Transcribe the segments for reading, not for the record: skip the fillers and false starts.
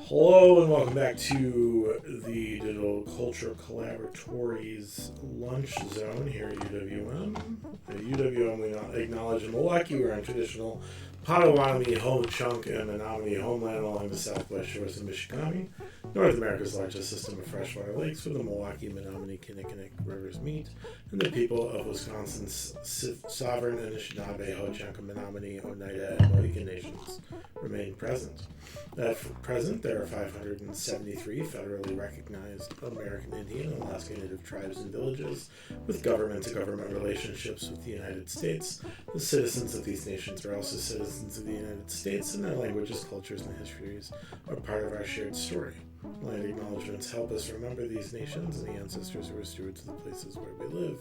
Hello and welcome back to the Digital Culture Collaboratories Lunch Zone here at UWM. At UWM, we acknowledge in Milwaukee we're on traditional Potawatomi, Ho-Chunk, and Menominee homeland along the southwest shores of Michigan, North America's largest system of freshwater lakes where the Milwaukee, Menominee, Kinnickinnic rivers meet, and the people of Wisconsin's sovereign Anishinaabe, Ho-Chunk, Menominee, Oneida, and Mohican nations remain present. At present, there are 573 federally recognized American Indian and Alaska Native tribes and villages with government-to-government relationships with the United States. The citizens of these nations are also citizens of the United States, and their languages, cultures, and histories are part of our shared story. Land acknowledgements help us remember these nations and the ancestors who were stewards of the places where we live.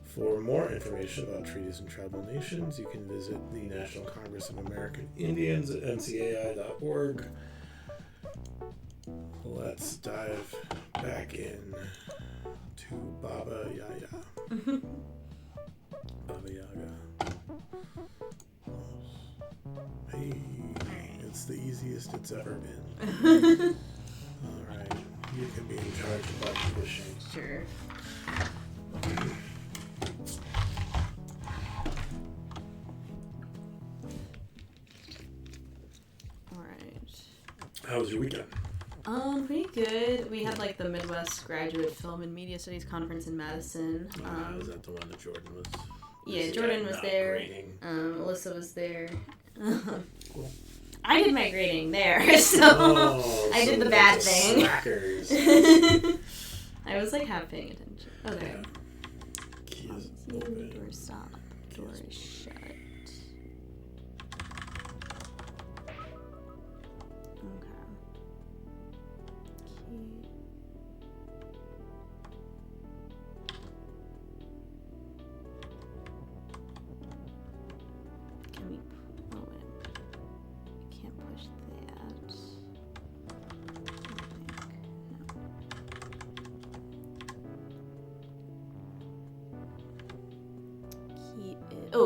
For more information about treaties and tribal nations, you can visit the National Congress of American Indians at ncai.org. Let's dive back in to Baba Yaga. Baba Yaga. Hey, it's the easiest it's ever been. Alright, you can be in charge of button pushing. Sure. Alright. How was your weekend? Pretty good. We had like the Midwest Graduate Film and Media Studies Conference in Madison. Was that the one that Jordan was? Yeah, Jordan was there. Grading? Alyssa was there. Cool. I did my grading there, so I did the bad thing. Slackers. I was like half paying attention. Okay. Yeah. Key is open. Door stop. Door is shut. Okay. Key. Can we? Oh wait. I can't push that.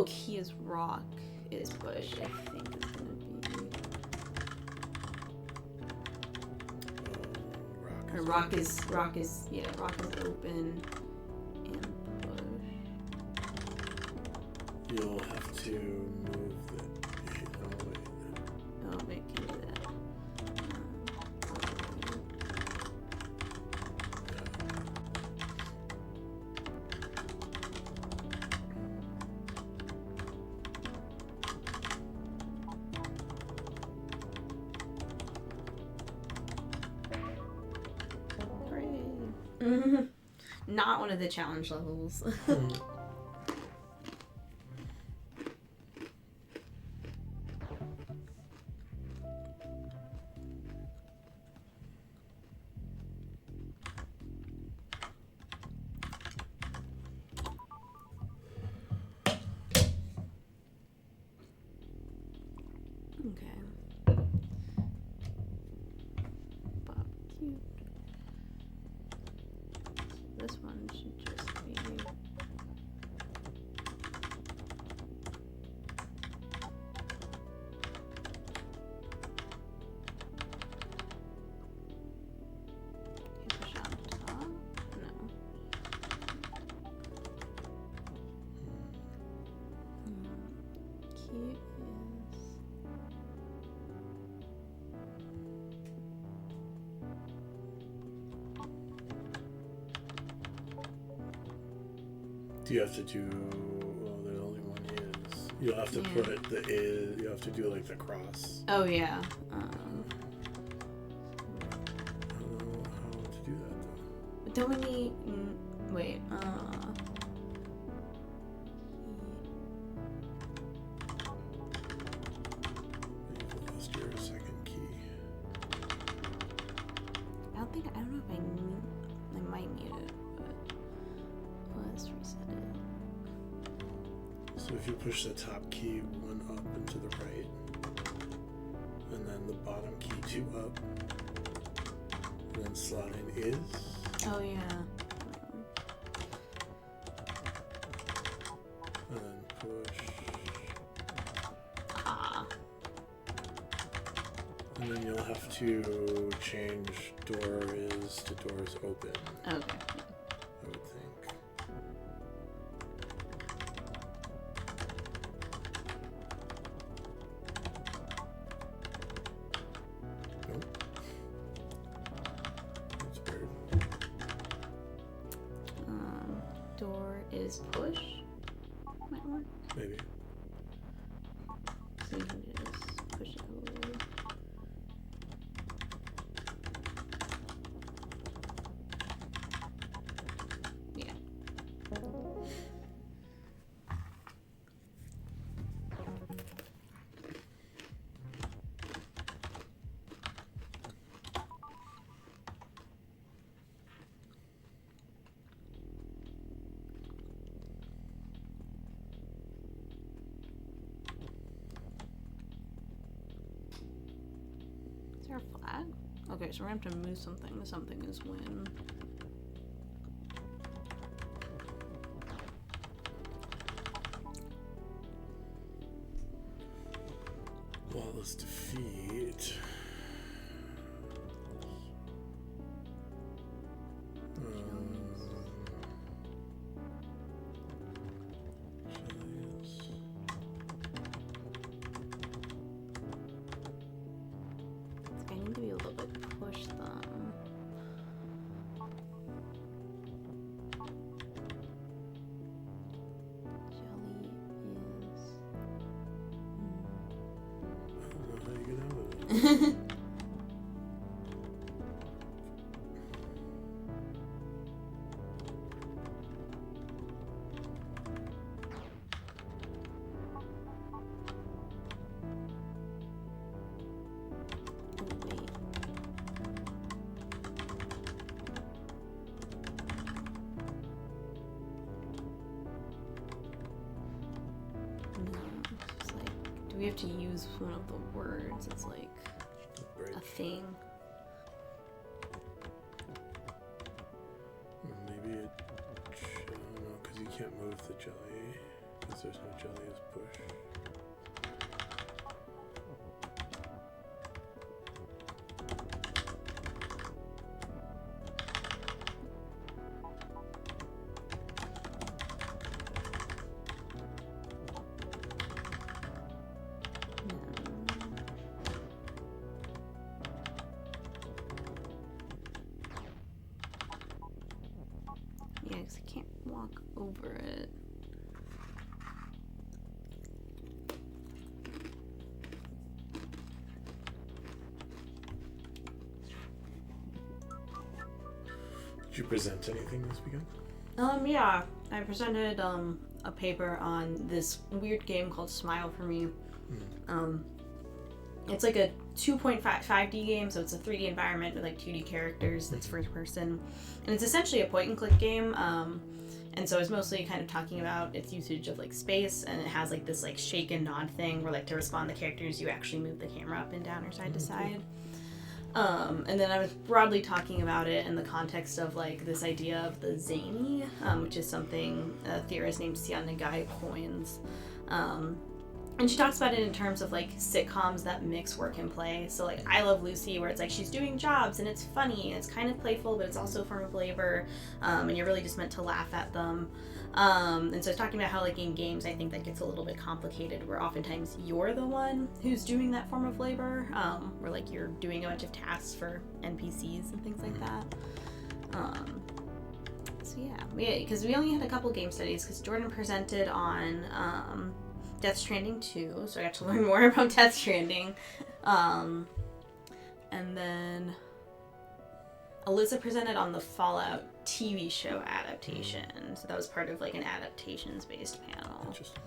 Key is rock is bush, I think is gonna be. Rock is open and push. You'll have to move the. Oh wait, can do that. Not one of the challenge levels. Okay. Bob, cute. This one should just be. Can push on top? No. Key is. Do you have to do? Well, there's only one is. You'll have to put the is. You have to do like the cross. Oh yeah. I don't know how to do that though. But don't we need? Wait. You've lost your second key. I don't know if I might need it, but let's reset it. So if you push the top key one up and to the right, and then the bottom key two up, and then slot in is. Oh yeah. And then push. Ah. And then you'll have to change door is to doors open. Okay. I would think. Nope. That's weird. Door is push. Might work. Maybe. So you can just push it over. Yeah. Is there a flag? Okay, so we're gonna have to move something. The something is when. Flawless defeat. I need to be able to like push them. Jelly is. I don't know how you get out of it. Oh, wait. No, it's like, do we have to use one of the words? It's like Bridge. a thing. Maybe it. I don't know, because you can't move the jelly. Because there's no jelly as push. Yeah, because I can't walk over it. Did you present anything this weekend? Yeah, I presented a paper on this weird game called Smile for Me. It's like a 2.5D game, so it's a 3D environment with like 2D characters that's first person, and it's essentially a point and click game. And so it's mostly kind of talking about its usage of like space, and it has like this like shake and nod thing where like to respond to characters you actually move the camera up and down or side to side. And then I was broadly talking about it in the context of like this idea of the zany, which is something a theorist named Sia Nagai coins. And she talks about it in terms of like sitcoms that mix work and play. So like I Love Lucy, where it's like she's doing jobs and it's funny and it's kind of playful, but it's also a form of labor, and you're really just meant to laugh at them. And so talking about how like in games, I think that gets a little bit complicated, where oftentimes you're the one who's doing that form of labor, where like you're doing a bunch of tasks for NPCs and things like that. So yeah, because we only had a couple game studies, because Jordan presented on Death Stranding 2, so I got to learn more about Death Stranding. And then Alyssa presented on the Fallout TV show adaptation, so that was part of like an adaptations-based panel. Interesting.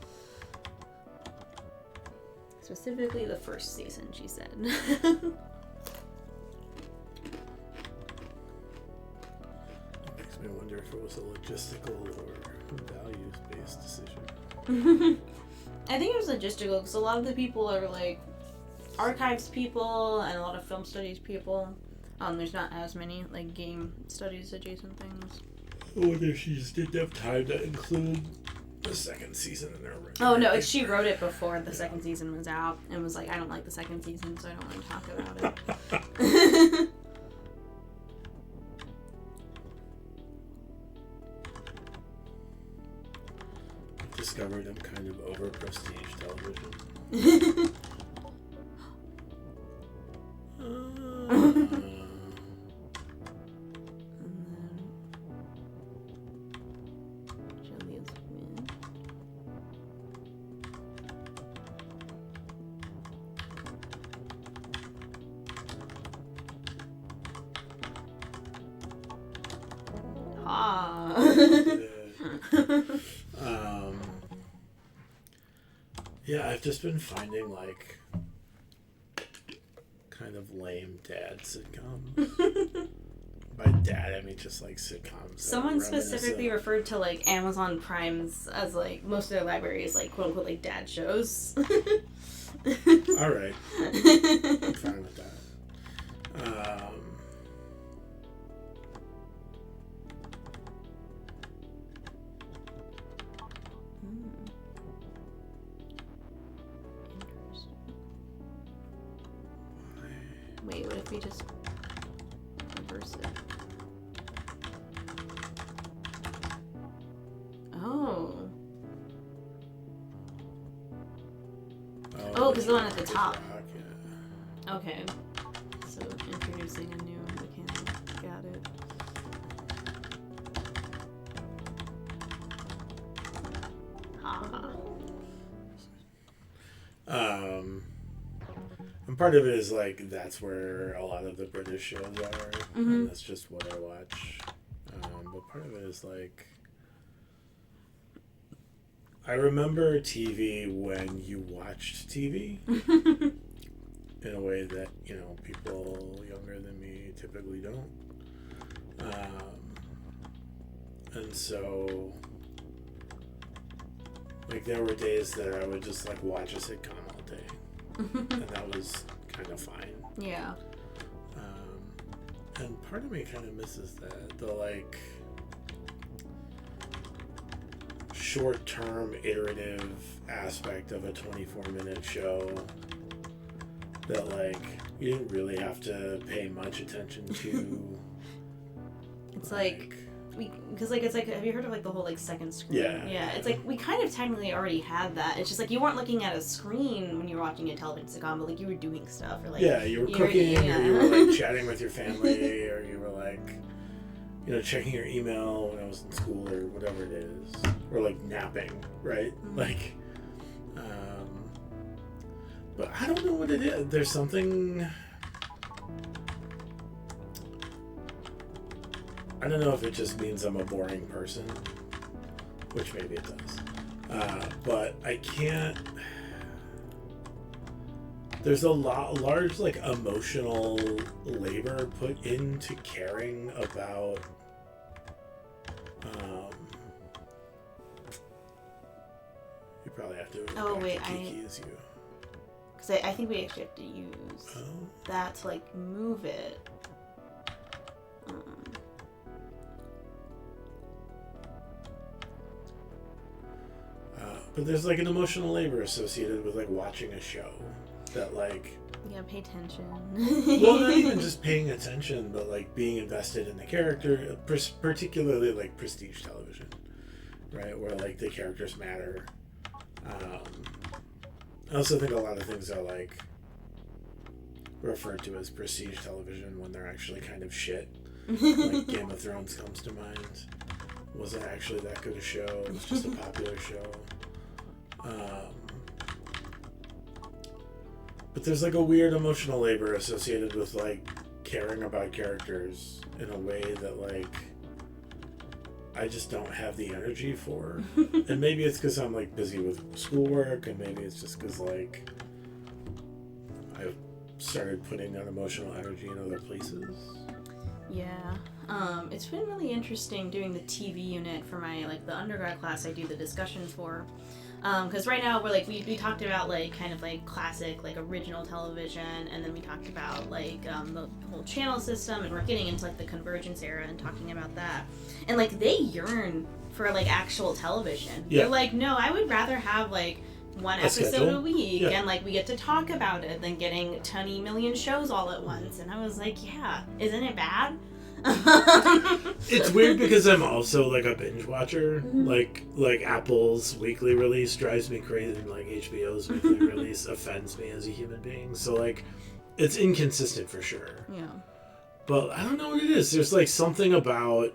Specifically the first season, she said. It makes me wonder if it was a logistical or values-based decision. I think it was logistical, because a lot of the people are like archives people and a lot of film studies people. There's not as many like game studies adjacent things. I wonder if she just didn't have time to include the second season in there. Oh no, she wrote it before the second season was out and was like, I don't like the second season, so I don't want to talk about it. Discovered I'm kind of over prestige television. Yeah, I've just been finding like kind of lame dad sitcoms. By dad, I mean just like sitcoms. Someone specifically referred to like Amazon Prime's as like most of their library is like quote unquote like dad shows. All right, I'm fine with that. Wait, what if we just reverse it? Oh. Oh, because the one at the top. Okay. So introducing a new mechanic. Got it. And part of it is like that's where a lot of the British shows are, and that's just what I watch. But part of it is like I remember TV when you watched TV in a way that people younger than me typically don't, and so like there were days that I would just like watch a sitcom all day. And that was kind of fine. Yeah. And part of me kind of misses that. The, like, short-term, iterative aspect of a 24-minute show that, like, you didn't really have to pay much attention to. It's like because like it's like, have you heard of like the whole like second screen? Yeah. It's like we kind of technically already had that. It's just like you weren't looking at a screen when you were watching a television sitcom, but like you were doing stuff or like you were cooking, or you were like chatting with your family, or you were like checking your email when I was in school or whatever it is, or like napping, right? Mm-hmm. Like, but I don't know what it is. There's something. I don't know if it just means I'm a boring person, which maybe it does. But I can't. There's a large like emotional labor put into caring about. You probably have to. Oh wait, Kiki is you. Because I think we actually have to use that to like move it. But there's like an emotional labor associated with like watching a show that like you gotta pay attention. Well, not even just paying attention, but like being invested in the character, particularly like prestige television, right? Where like the characters matter. I also think a lot of things are like referred to as prestige television when they're actually kind of shit. Like Game of Thrones comes to mind. Wasn't actually that good a show. It was just a popular show. But there's like a weird emotional labor associated with like caring about characters in a way that like I just don't have the energy for. And maybe it's because I'm like busy with schoolwork, and maybe it's just because like I've started putting that emotional energy in other places. Yeah. It's been really interesting doing the TV unit for my, like, the undergrad class I do the discussions for. Because right now we're like we talked about like kind of like classic like original television, and then we talked about like the whole channel system, and we're getting into like the convergence era and talking about that, and like they yearn for like actual television. Yeah. They're like, no, I would rather have like one episode schedule. a week, Yeah. and like we get to talk about it than getting 20 million shows all at once. And I was like, yeah, isn't it bad? It's weird because I'm also like a binge watcher. Like Apple's weekly release drives me crazy, and like HBO's weekly release offends me as a human being. So like, it's inconsistent for sure. Yeah. But I don't know what it is. There's like something about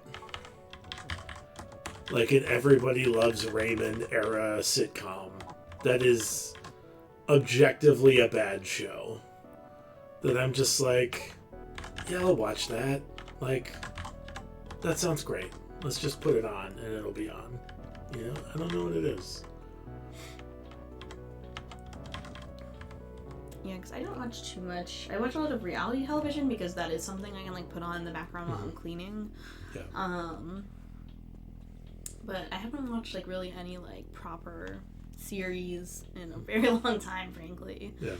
like an Everybody Loves Raymond era sitcom that is objectively a bad show that I'm just like, yeah, I'll watch that. Like, that sounds great. Let's just put it on and it'll be on. You know, I don't know what it is. Yeah, because I don't watch too much. I watch a lot of reality television because that is something I can like put on in the background while I'm cleaning. Yeah. But I haven't watched like really any like proper series in a very long time, frankly. Yeah.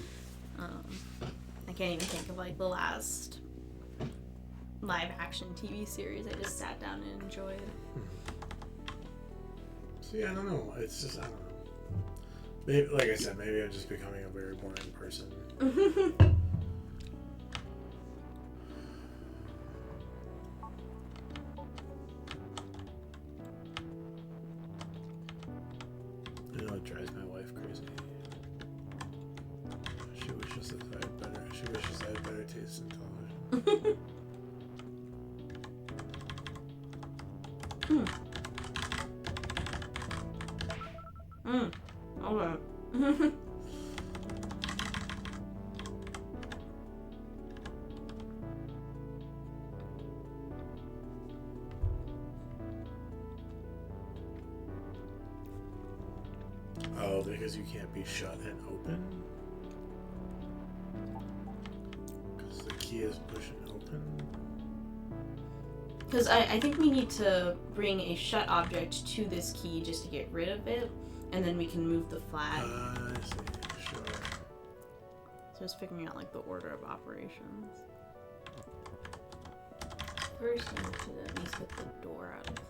I can't even think of like the last live action TV series I just sat down and enjoyed. So yeah, I don't know. It's just, I don't know. Maybe, like I said, maybe I'm just becoming a very boring person. You know, it drives my wife crazy. She wishes that I had better taste in television. Okay. Oh, because you can't be shut and open? Because the key is push and open? Because I think we need to bring a shut object to this key just to get rid of it, and then we can move the flag. I see, sure. So just figuring out like the order of operations. First, I need to at least get the door out of the way.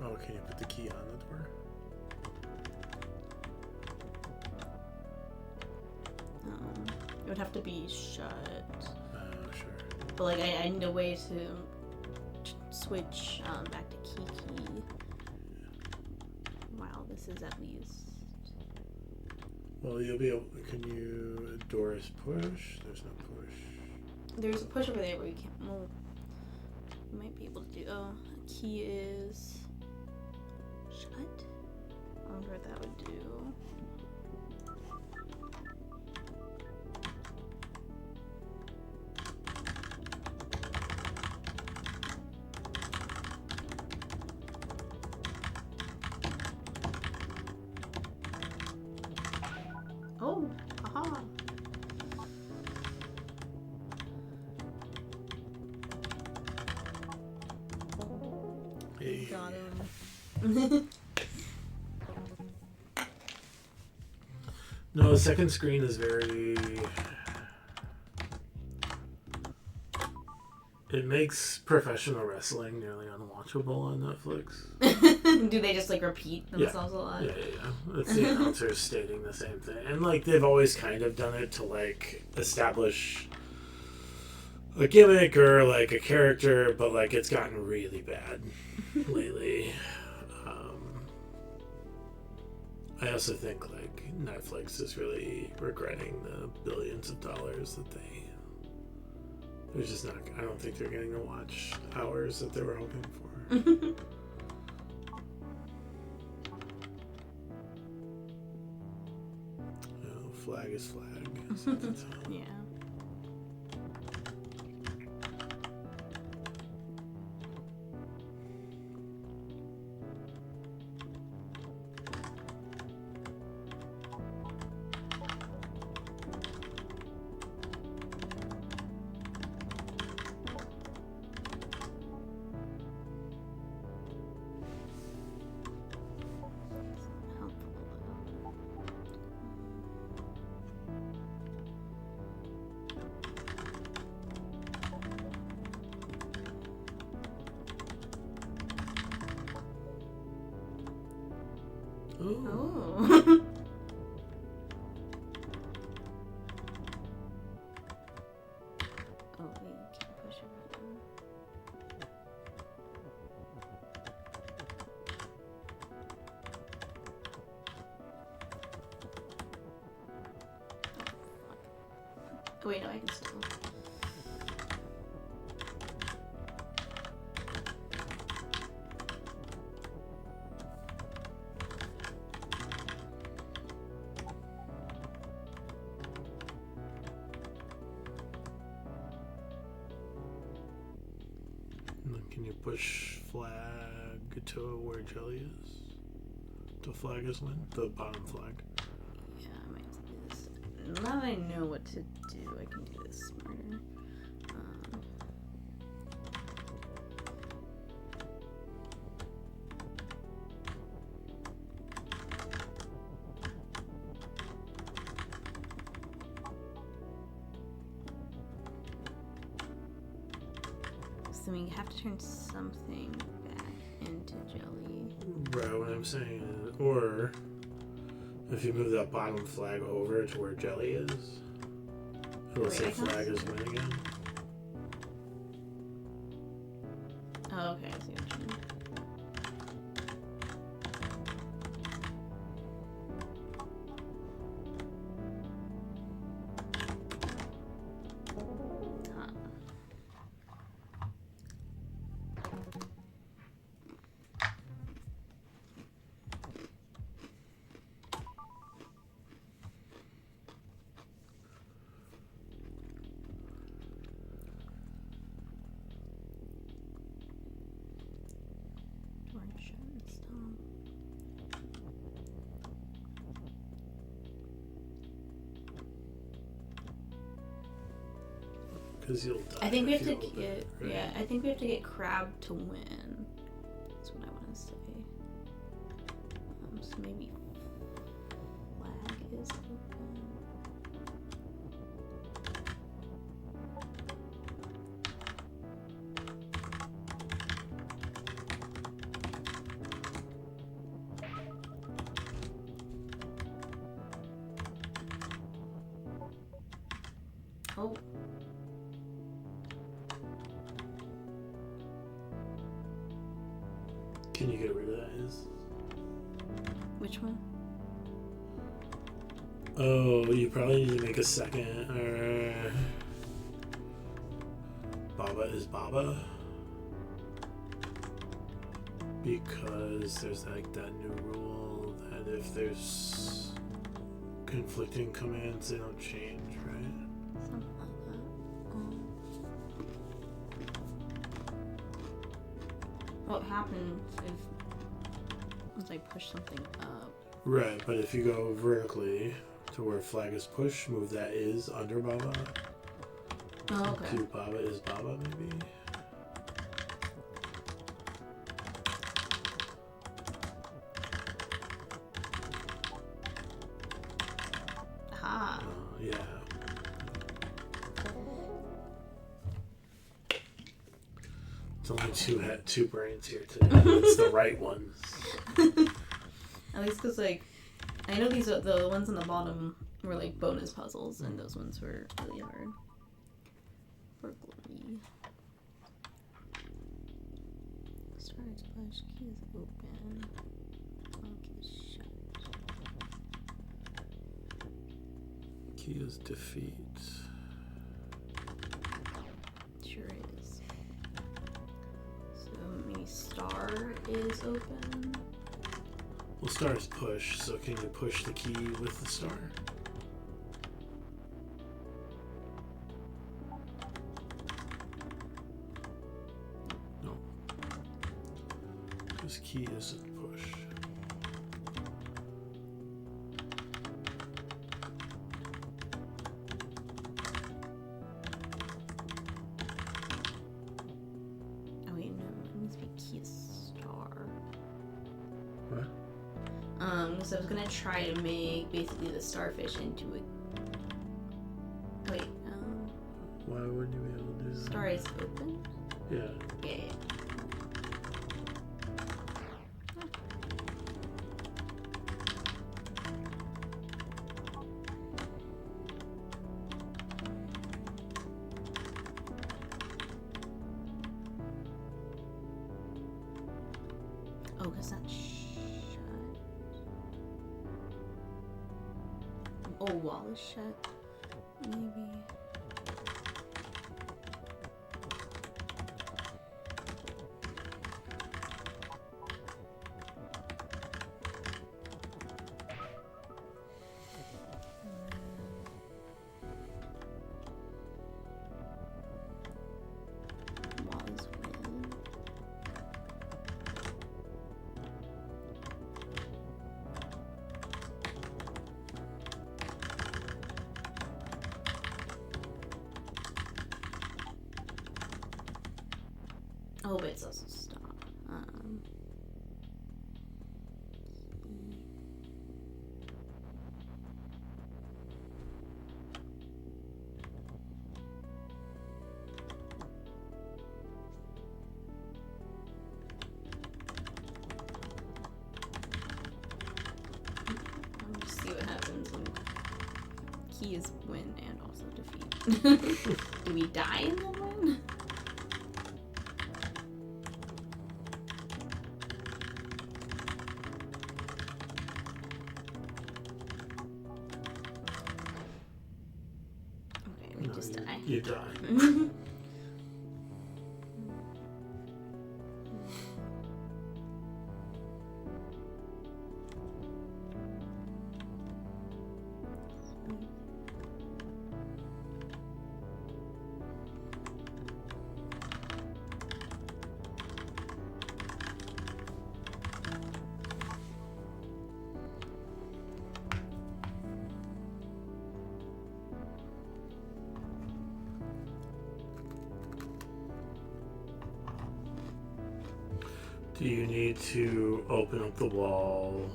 Oh, can you put the key on the door? It would have to be shut. Oh, sure. But like I need a way to switch back to key. Wow, this is at least. Well, you'll be able. Can you. Doors push? There's no push. There's a push over there, but we can't move. We might be able to do. Oh, key is shut. I wonder what that would do. Oh, aha. Hey. Got him. No, the second screen is very. It makes professional wrestling nearly unwatchable on Netflix. Do they just like repeat themselves a lot? Yeah. It's the announcers stating the same thing. And like they've always kind of done it to like establish a gimmick or like a character, but like it's gotten really bad lately. I also think like Netflix is really regretting the billions of dollars that they're just not. I don't think they're getting the watch hours that they were hoping for. Flag is flag. Yeah. Oh. Oh, wait, you can't push a button. Oh, wait, no, I can still. And then can you push flag to where jelly is? The flag is when? The bottom flag. Yeah, I might have to do this. Now that I know what to do, I can do this smarter. So we have to turn something back into jelly. Right, what I'm saying is, or if you move that bottom flag over to where jelly is, it'll say flag is win again. Oh, okay, I see what you mean. Because you'll die. I think we have to get I think we have to get crab to win. That's what I want to say. So maybe flag is open. Oh. Can you get rid of that? Which one? Oh, you probably need to make a second. Baba is Baba. Because there's like that new rule that if there's conflicting commands, they don't change, right? Something like that. What happens if once I push something up? Right, but if you go vertically to where flag is push, move that is under Baba. Oh, okay. To Baba is Baba, maybe. Aha. Yeah. It's only two brains here today. It's the right ones. At least because, like, I know these are the ones on the bottom were like bonus puzzles, and those ones were really hard. Burglary. Start splash. Key is open. Lock is shut. Key is defeat. Sure is. So maybe star is open. Well, star is push, so can you push the key with the star? No. This key isn't push. Oh wait, no, it needs to be key is star. What? So I was gonna try to make basically the starfish into a. Wait, Why wouldn't you be able to do that? star is open? Yeah. Yeah. Oh, wall is shut. Maybe. Wall is win. Oh, but it's also stop. I'll just see what happens when key is win and also defeat. Do we die and then win? Okay, we just die. You die. Do you need to open up the wall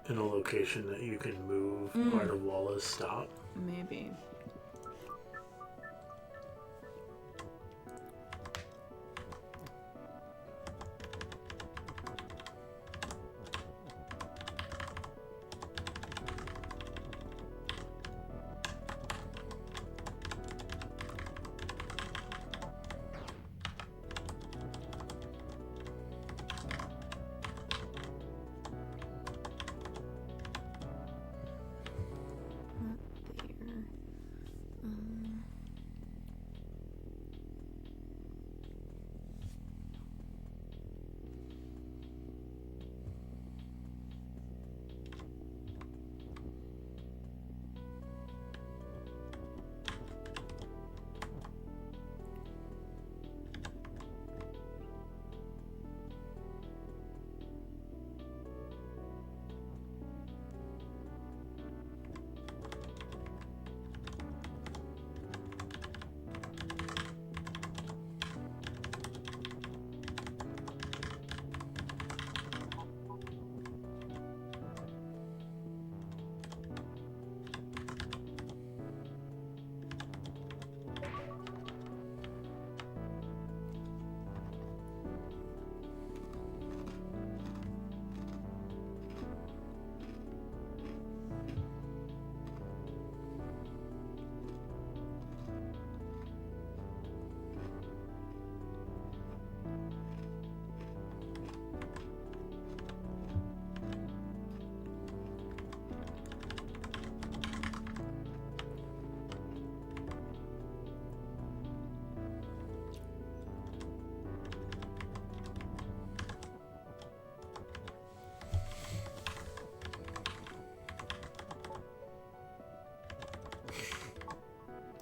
in a location that you can move while the wall is stopped? Maybe.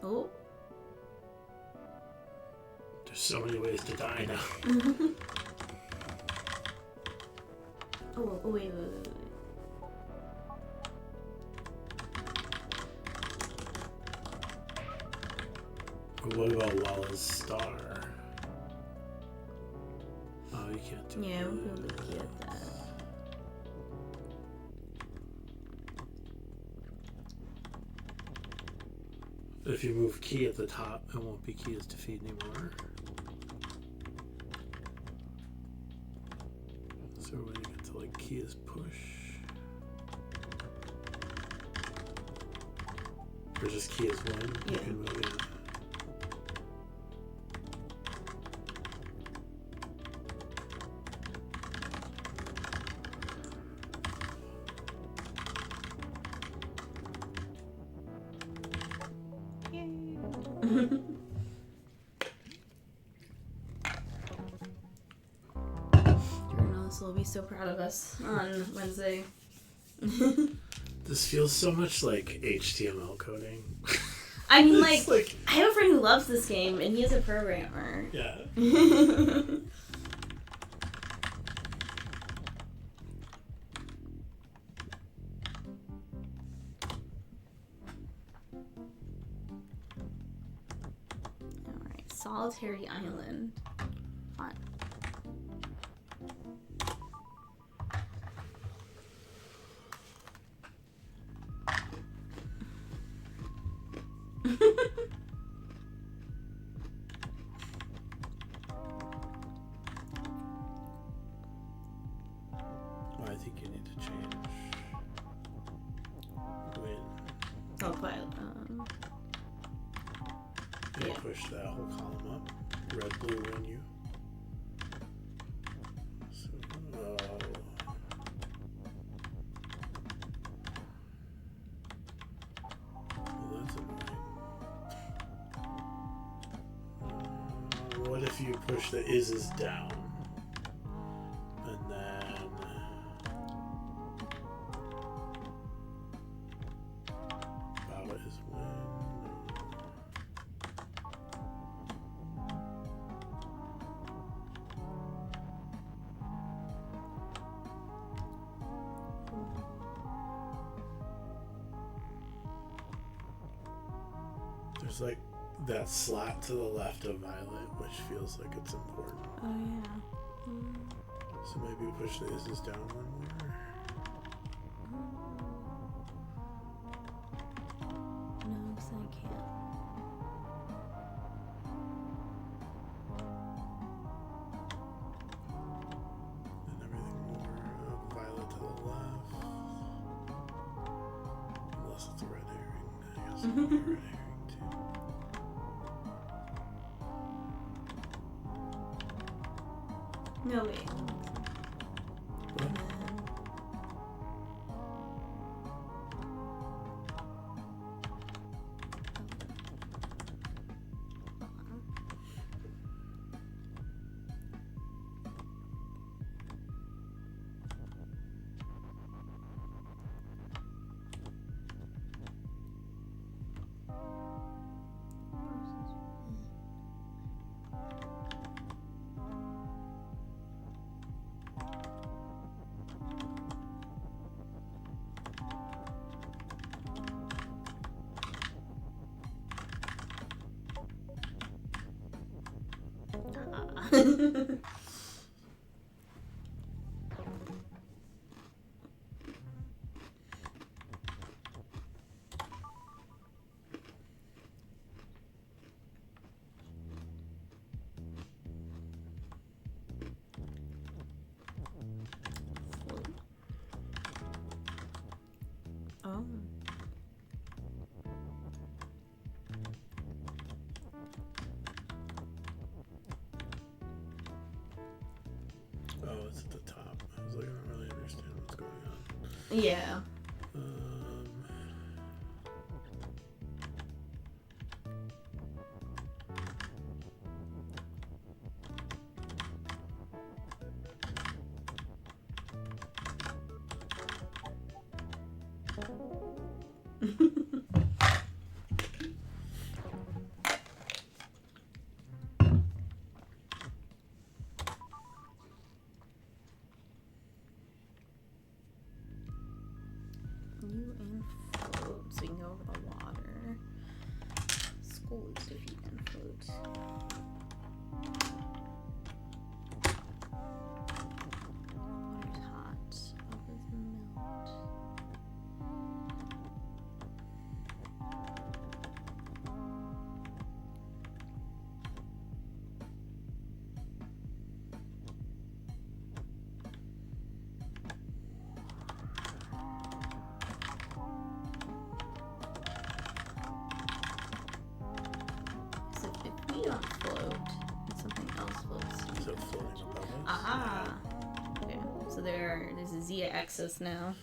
Oh. There's so many ways to die now. Oh, wait. What about Walla's star? Oh, you can't do Yeah, that. we'll be able to get that. If you move key at the top, it won't be key as defeat anymore. So when you get to like key as push. Or just key as win, Yeah. you can move it. Journalists will be so proud of us on Wednesday. This feels so much like HTML coding. I mean, like, I have a friend who loves this game, and he's a programmer. Yeah. Alright, Solitary Island. Fun. I think you need to change when Oh, quiet. you Yeah. push that whole column up. Red, blue, when you. So, well, that's annoying. What if you push the is's down? And then about is when. There's like that slat to the left of violet, which feels like it's important. Oh, yeah. So maybe push the is's down one more. No, because I can't. And everything more violet to the left. Unless it's a red herring. I guess it's a red herring too. No, wait. What? Oh. Oh, it's at the top. I was like, I don't really understand what's going on. Yeah. You and float, so you can go over the water. School is defeat and float. Water's hot. Others melt. So if we don't float, and something else floats. Is it floating above us? Aha! Okay, so there's a z-axis now.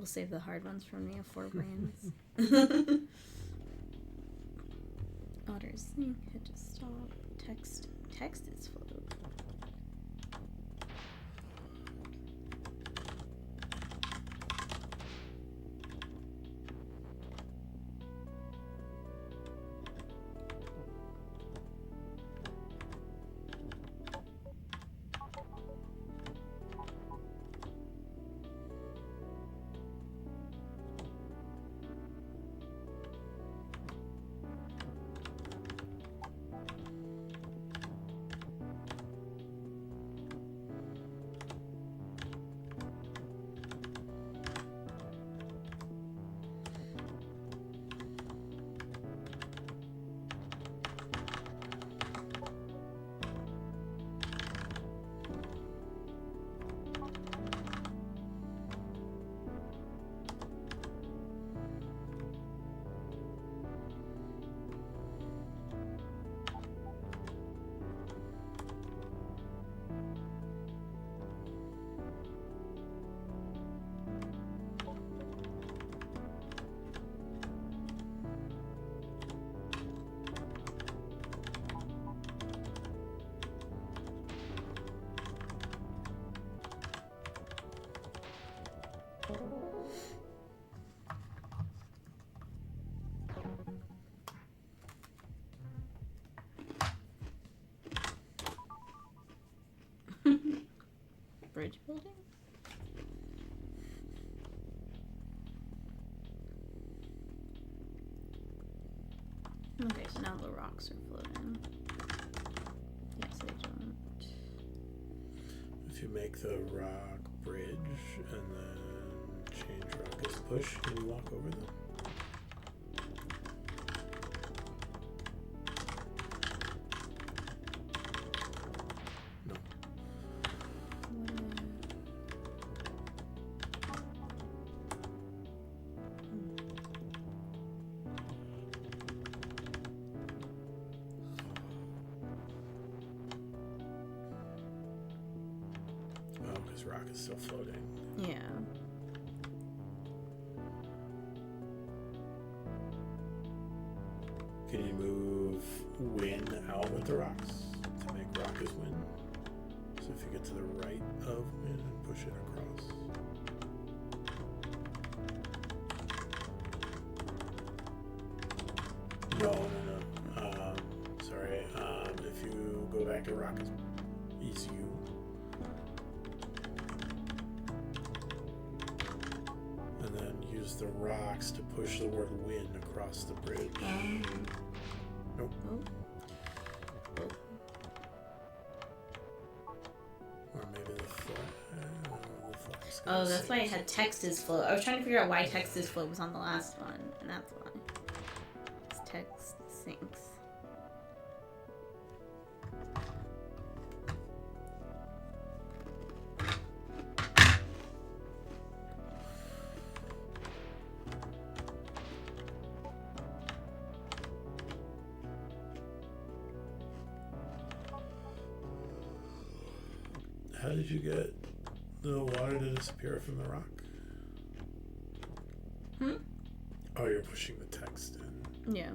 We'll save the hard ones from me of 4 brains. Otters sink, hit to stop. Text is float. Bridge building? Okay, so now the rocks are floating. Yes, they don't. If you make the rock bridge and then change rock as push, can you walk over them? Rock is still floating. Yeah. Can you move wind out with the rocks to make rock as wind? So if you get to the right of wind and push it across. No. Sorry. If you go back to rock as easy. The rocks to push the word wind across the bridge. Nope. Oh. Or maybe the flag. Oh, that's why it had text is float. I was trying to figure out why text is float was on the last one, and that's why. It's text sinks. How did you get the water to disappear from the rock? Oh, you're pushing the text in. Yeah.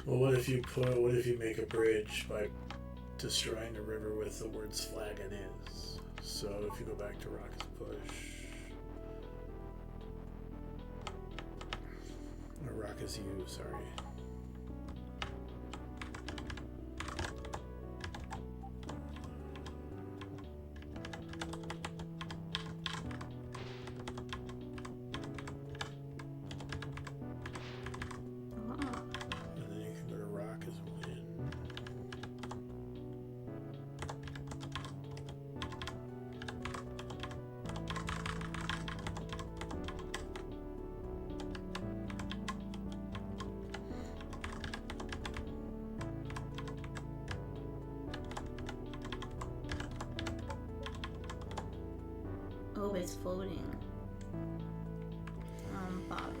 Well, what if you make a bridge by destroying the river with the words flag and is? So if you go back to rock as push, or rock as you, sorry. Oh, it's floating. Bottom.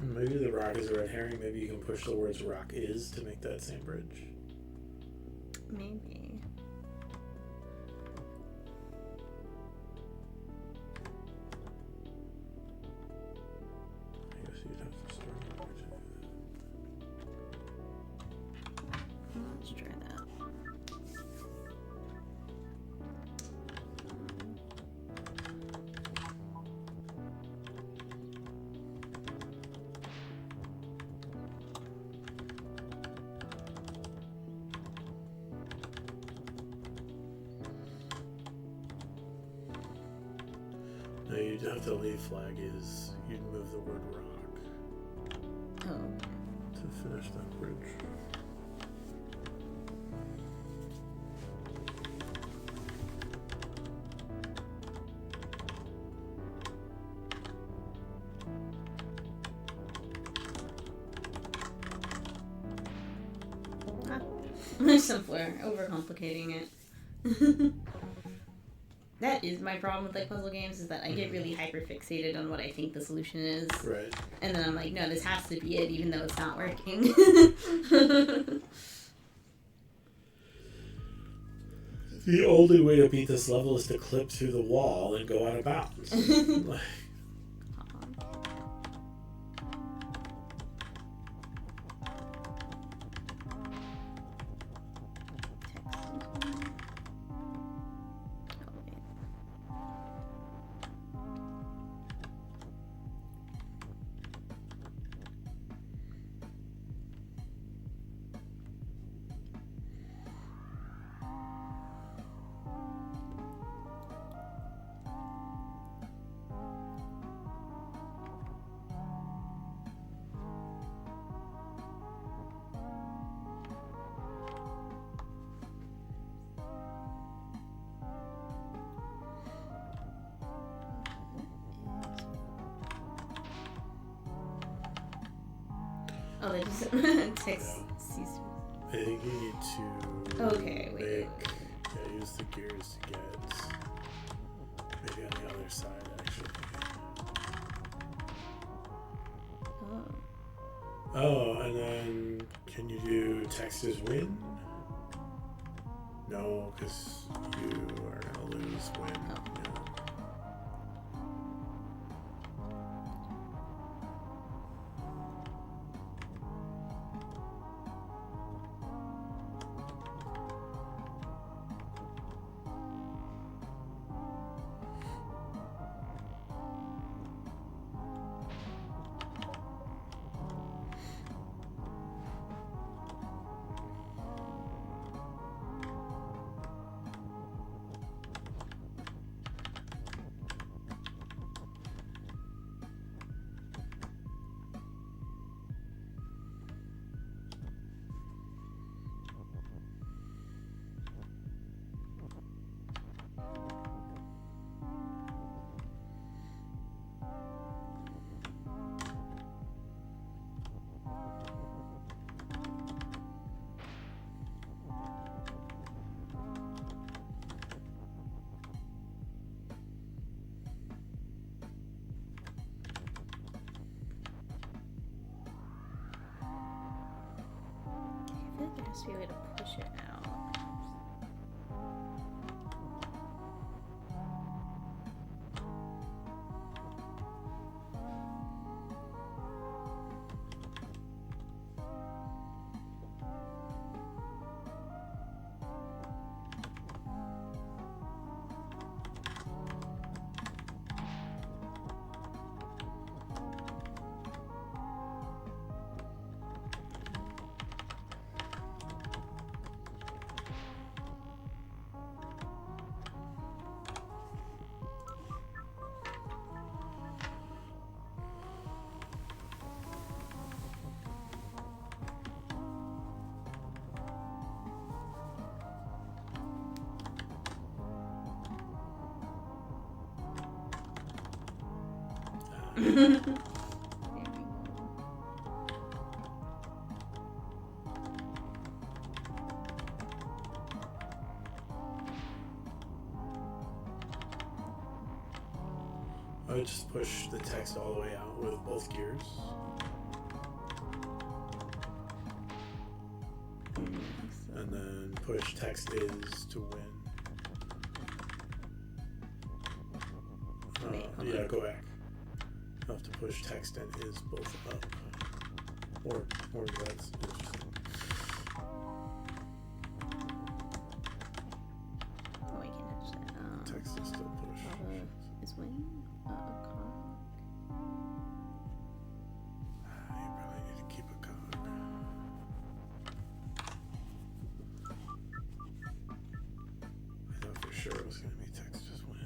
Maybe the rock is a red herring. Maybe you can push the words rock is to make that same bridge. Maybe. I guess you'd have to start over to Let's try that. No, you'd have to leave flag is you'd move the word rock Oh. to finish that bridge. Simpler, overcomplicating it. That is my problem with like puzzle games, is that I get really hyper fixated on what I think the solution is. Right. And then I'm like, no, this has to be it, even though it's not working. The only way to beat this level is to clip through the wall and go out of bounds. Oh, they just text. I think you need to Okay, wait. use the gears to get maybe on the other side actually. Oh, and then can you do text as win? No, because you are gonna lose win. Oh. Yeah. I feel like there has to be a way to push it out. There we go. I would just push the text all the way out with both gears. And then push text is to win. Yeah, go back. You have to push text and is both up. Or that's interesting. Oh, I can't touch that. Text is still push. Is win a cog? You probably need to keep a cog. I thought for sure it was going to be text just win.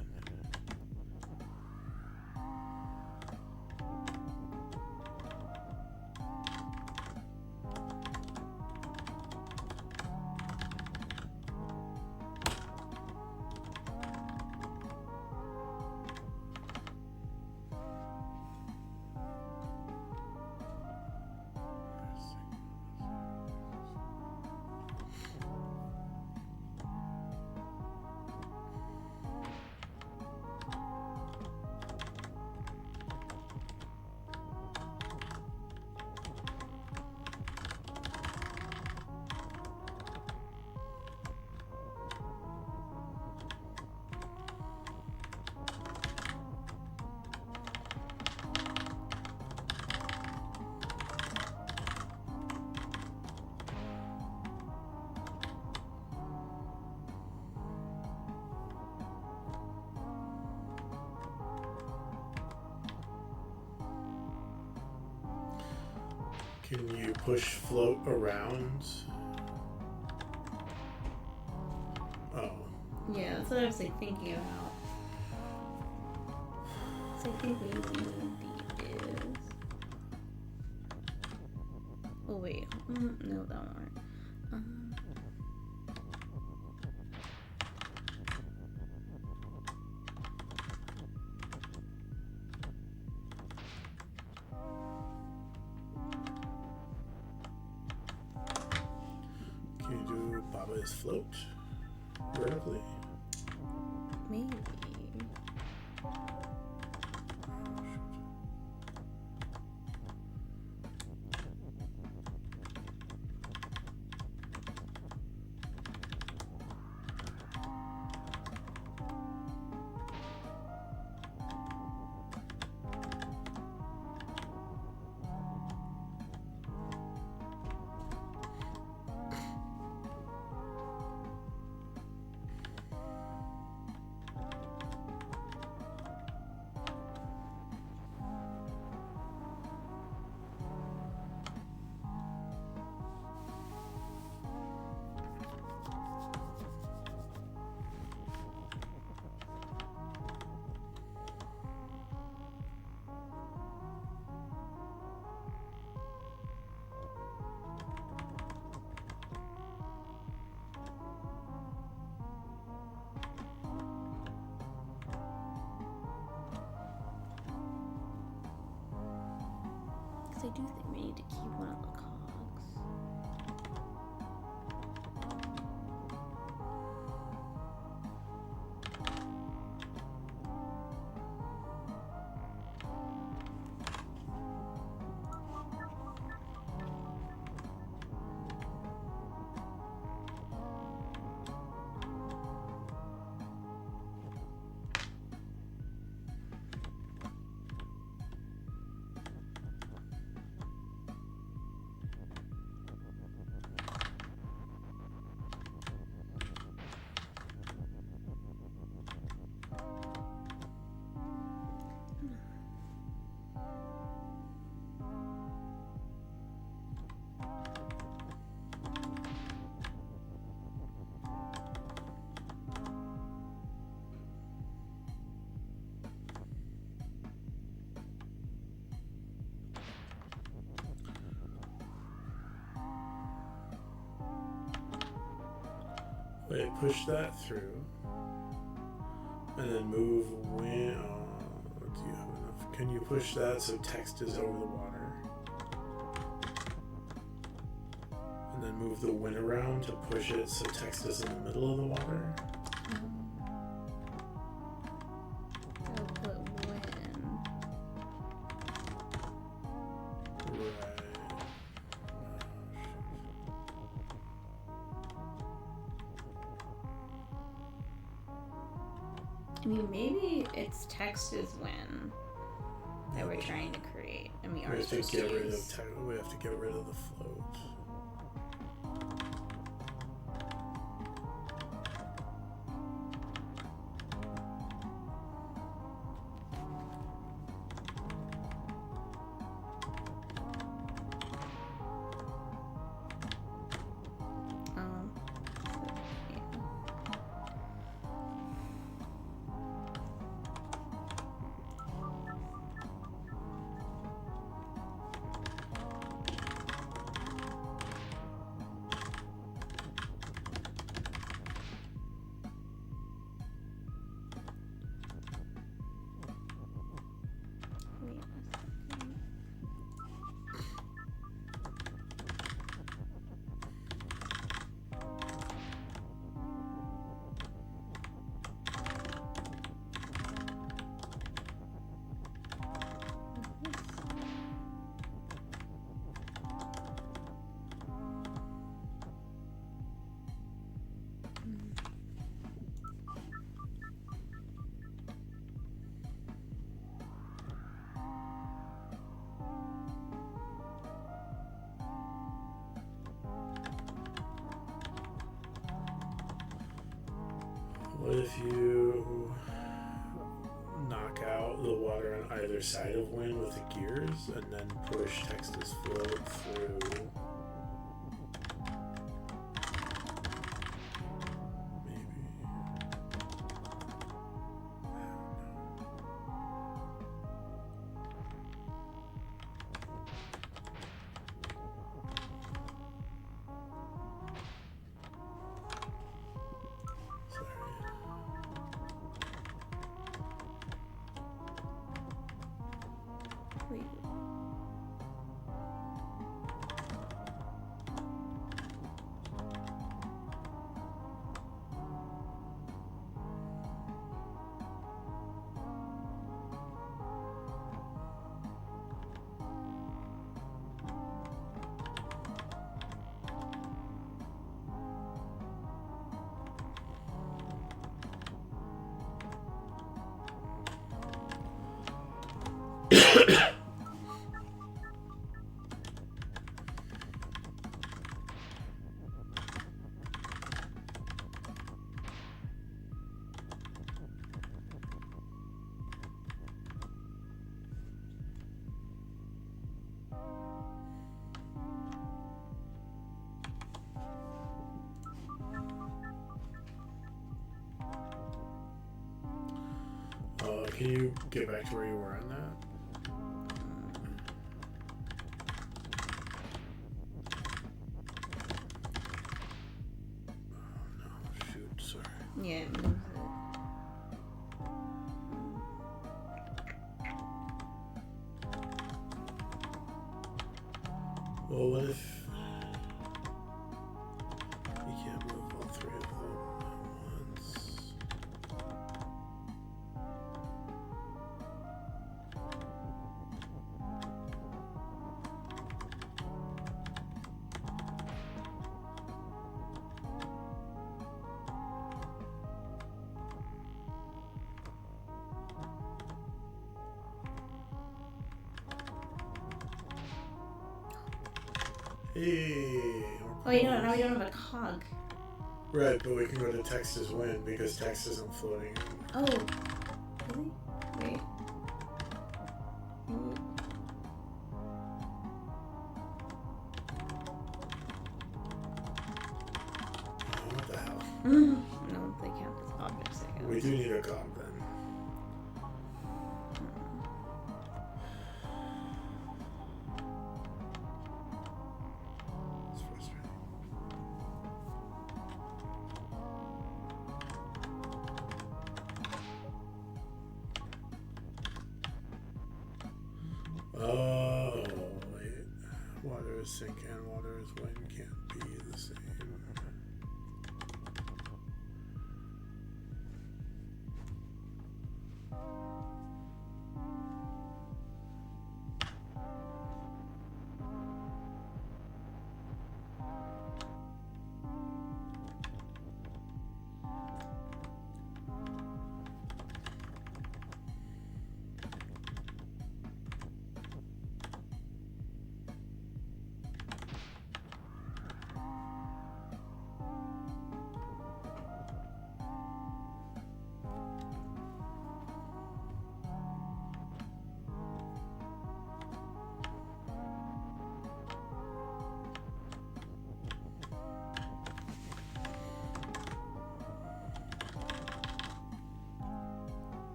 Can you push float around? Oh. Yeah, that's what I was like thinking about. So I think we need the is. Oh wait, no, that won't work. Can you do Baba's float vertically? Maybe. Because I do think we need to keep one of the cogs. Wait, push that through. And then move when. Do you have enough? Can you push that so text is over the water? And then move the win around to push it so text is in the middle of the water? I'll put win. Right. I mean, maybe it's text is when that we're trying to create, and we are supposed to use. We have to get rid of the float. What if you knock out the water on either side of wind with the gears and then push text as float through? Can you get back to where you were on that? Oh no, shoot, sorry. Yeah. Well, what if you can't move all three of them at once? Hey. Oh, you know, now we don't have a cog. Right, but we can go to text as wind because text isn't floating. Oh, really? Wait. What the hell? No, they count as objects, I guess. We do need a cog then. It's frustrating. Oh, wait. Water is sink and water is wind can't be the same.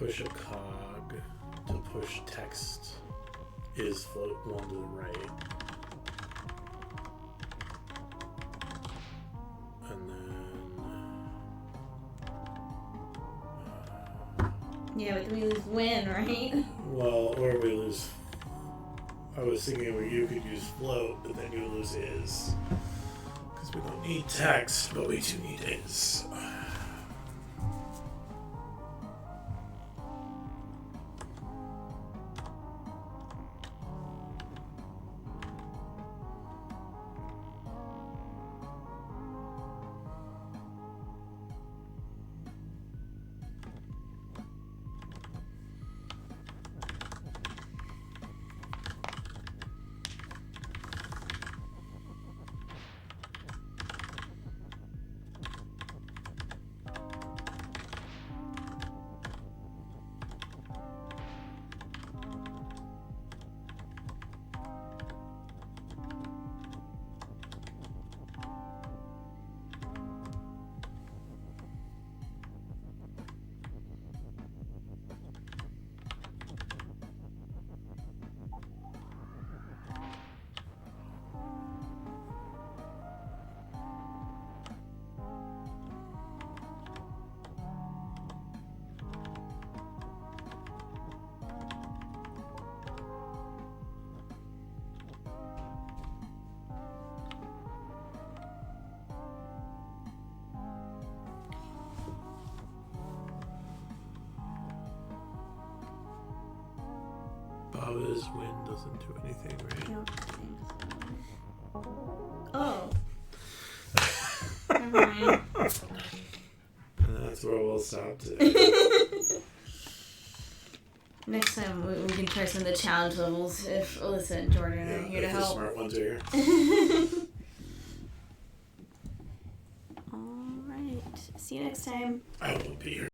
push a cog to push text is float one to the right. And then... Yeah, but then we lose win, right? well, or we lose... I was thinking you could use float, but then you lose is. Because we don't need text, but we do need is. Baba's win doesn't do anything, right? I don't think so. Oh. Never mind. And that's where we'll stop today. Next time we can try some of the challenge levels if Alyssa and Jordan are here to if help. the smart ones are here. Alright. See you next time. I will be here.